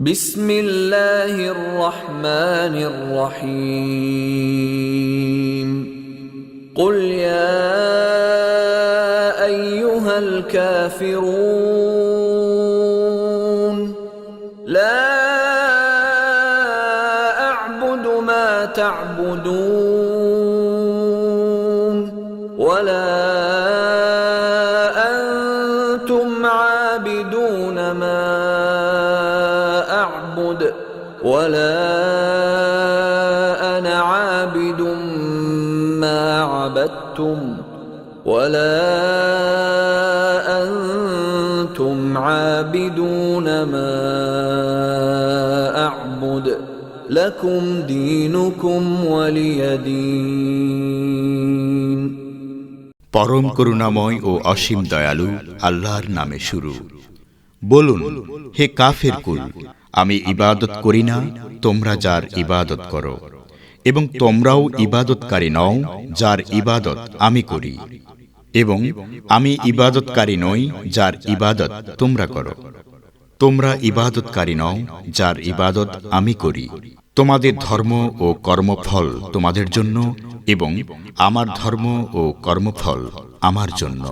বিসমিল্লাহির রহমানির রহিম। কুল ইয়া আইয়ুহাল কাফিরুন লা আ'বুদু মা তা'বুদুন ওয়ালা আনতুম আবিদুন মা أعبد ولا أنا عابد ما عبدتم ولا أنتم عابدون ما أعبد لكم دينكم ولي دين। পরম করুণাময় ও অসীম দয়ালু আল্লাহর নামে শুরু। বলুন, হে কাফের কুল, আমি ইবাদত করি না, তোমরা যার ইবাদত করো, এবং তোমরাও ইবাদতকারী নও যার ইবাদত আমি করি, এবং আমি ইবাদতকারী নই যার ইবাদত তোমরা করো। তোমরা ইবাদতকারী নও যার ইবাদত আমি করি। তোমাদের ধর্ম ও কর্মফল তোমাদের জন্য, এবং আমার ধর্ম ও কর্মফল আমার জন্য।